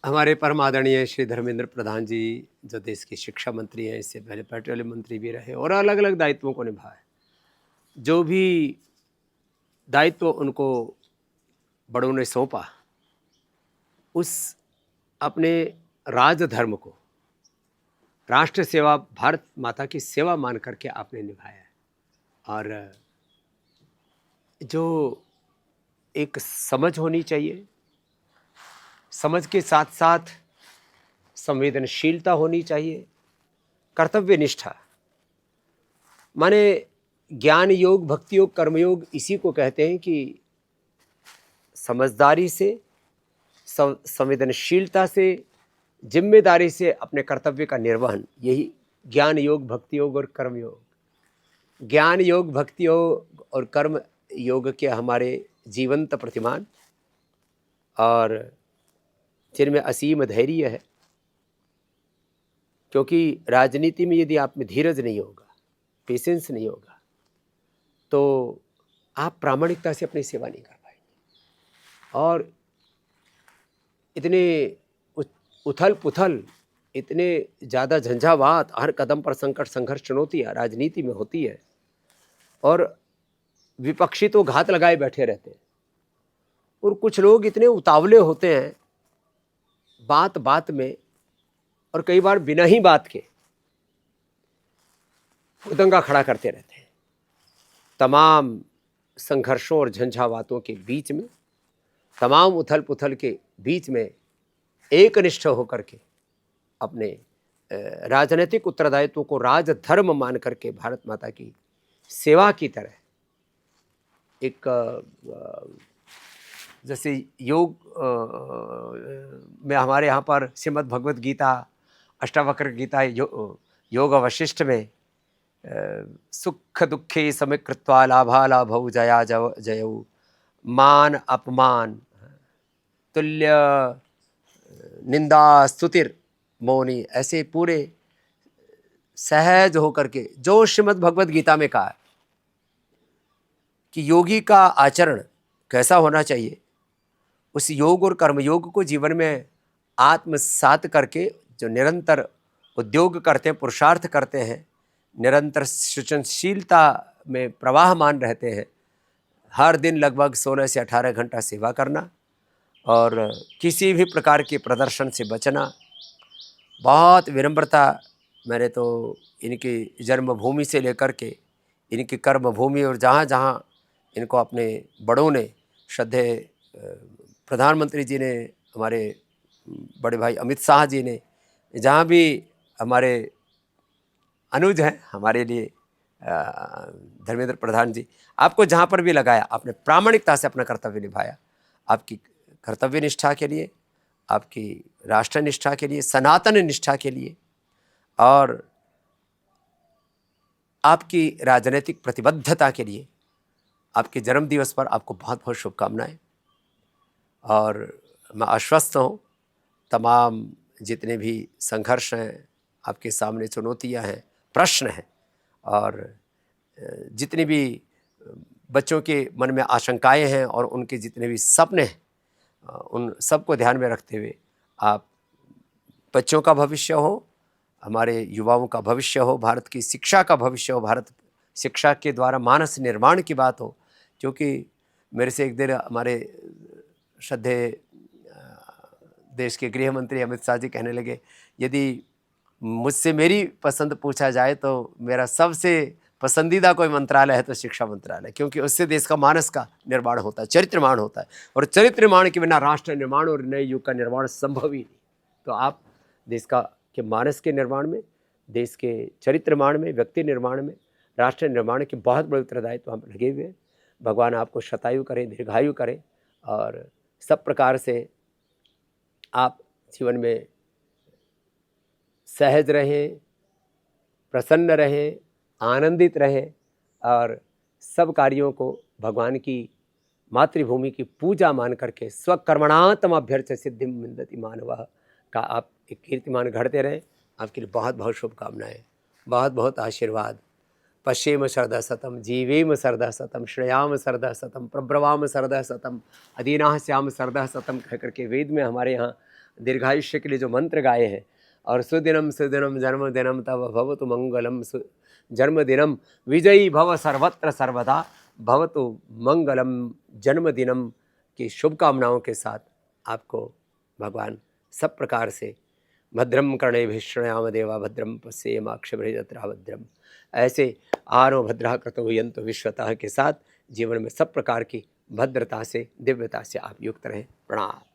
हमारे परम आदरणीय श्री धर्मेंद्र प्रधान जी, जो देश के शिक्षा मंत्री हैं, इससे पहले पेट्रोलियम मंत्री भी रहे और अलग अलग दायित्वों को निभाए। जो भी दायित्व उनको बड़ों ने सौंपा, उस अपने राजधर्म को राष्ट्र सेवा, भारत माता की सेवा मान करके आपने निभाया है। और जो एक समझ होनी चाहिए, समझ के साथ साथ संवेदनशीलता होनी चाहिए, कर्तव्य निष्ठा, माने ज्ञान योग, भक्ति योग, कर्मयोग इसी को कहते हैं कि समझदारी से, संवेदनशीलता से, जिम्मेदारी से अपने कर्तव्य का निर्वहन, यही ज्ञान योग, भक्ति योग और कर्म योग। ज्ञान योग, भक्ति योग और कर्म योग के हमारे जीवंत प्रतिमान और जिनमें असीम धैर्य है, क्योंकि राजनीति में यदि आप में धीरज नहीं होगा, पेशेंस नहीं होगा, तो आप प्रामाणिकता से अपनी सेवा नहीं कर पाएंगे। और इतने उथल पुथल, इतने ज़्यादा झंझावात, हर कदम पर संकट, संघर्ष, चुनौतियाँ राजनीति में होती है और विपक्षी तो घात लगाए बैठे रहते हैं और कुछ लोग इतने उतावले होते हैं बात बात में, और कई बार बिना ही बात के दंगा खड़ा करते रहते हैं। तमाम संघर्षों और झंझावातों के बीच में, तमाम उथल पुथल के बीच में एकनिष्ठ होकर के अपने राजनीतिक उत्तरदायित्व को राजधर्म मान करके भारत माता की सेवा की तरह एक जैसे योग में हमारे यहाँ पर श्रीमद् भगवत गीता, अष्टावक्र गीता, योग वशिष्ठ में सुख दुखे समय कृत्वा लाभा लाभौ जया जयौ मान अपमान तुल्य निंदा स्तुतिर मौनी, ऐसे पूरे सहज होकर के जो श्रीमद् भगवत गीता में कहा है कि योगी का आचरण कैसा होना चाहिए, उस योग और कर्मयोग को जीवन में आत्मसात करके जो निरंतर उद्योग करते हैं, पुरुषार्थ करते हैं, निरंतर सृजनशीलता में प्रवाहमान रहते हैं, हर दिन लगभग 16 से 18 घंटा सेवा करना और किसी भी प्रकार के प्रदर्शन से बचना, बहुत विनम्रता। मैंने तो इनकी जन्मभूमि से लेकर के इनकी कर्मभूमि और जहाँ जहाँ इनको अपने बड़ों ने, श्रद्धेय प्रधानमंत्री जी ने, हमारे बड़े भाई अमित शाह जी ने, जहाँ भी हमारे अनुज हैं हमारे लिए धर्मेंद्र प्रधान जी, आपको जहाँ पर भी लगाया, आपने प्रामाणिकता से अपना कर्तव्य निभाया। आपकी कर्तव्य निष्ठा के लिए, आपकी राष्ट्र निष्ठा के लिए, सनातन निष्ठा के लिए और आपकी राजनीतिक प्रतिबद्धता के लिए आपके जन्म दिवस पर आपको बहुत बहुत शुभकामनाएं। और मैं आश्वस्त हूँ, तमाम जितने भी संघर्ष हैं, आपके सामने चुनौतियां हैं, प्रश्न हैं और जितने भी बच्चों के मन में आशंकाएं हैं और उनके जितने भी सपने हैं, उन सबको ध्यान में रखते हुए आप बच्चों का भविष्य हो, हमारे युवाओं का भविष्य हो, भारत की शिक्षा का भविष्य हो, भारत शिक्षा के द्वारा मानस निर्माण की बात हो। क्योंकि मेरे से एक दिन हमारे श्रद्धेय देश के गृह मंत्री अमित शाह जी कहने लगे, यदि मुझसे मेरी पसंद पूछा जाए तो मेरा सबसे पसंदीदा कोई मंत्रालय है तो शिक्षा मंत्रालय, क्योंकि उससे देश का मानस का निर्माण होता है, चरित्र निर्माण होता है, और चरित्र निर्माण के बिना राष्ट्र निर्माण और नए युग का निर्माण संभव ही नहीं। तो आप देश का के मानस के निर्माण में, देश के चरित्र निर्माण में, व्यक्ति निर्माण में, राष्ट्र निर्माण के बहुत बड़े उत्तरदायित्व हम लगे हुए हैं। भगवान आपको शतायु करें, दीर्घायु करें और सब प्रकार से आप जीवन में सहज रहें, प्रसन्न रहें, आनंदित रहें और सब कार्यों को भगवान की मातृभूमि की पूजा मान करके स्वकर्मणातम अभ्यर्थ सिद्धिम विन्दति मानवः का आप एक कीर्तिमान घड़ते रहें। आपके लिए बहुत बहुत शुभकामनाएं, बहुत बहुत आशीर्वाद। पश्येम शरदा सतम, जीवेम शरदा सतम, श्रेयाम शरदा सतम, प्रब्रवाम शरदा सतम, अदीनाः स्याम शरदा सतम कह करके वेद में हमारे यहाँ दीर्घायुष्य के लिए जो मंत्र गाए हैं, और सुदिनम सुदिनम जन्मदिनम तव भवतु मंगलम, जन्मदिनम विजयी भव सर्वत्र सर्वदा भवतु मंगलम, जन्मदिनम की शुभकामनाओं के साथ आपको भगवान सब प्रकार से भद्रम कर्णेभिः शृणुयाम देवा, भद्रम पश्येमाक्षभिर्यजत्रा भद्रम, ऐसे आरो भद्रा कृतो यन्तु विश्वतः के साथ जीवन में सब प्रकार की भद्रता से, दिव्यता से आप युक्त रहें। प्रणाम।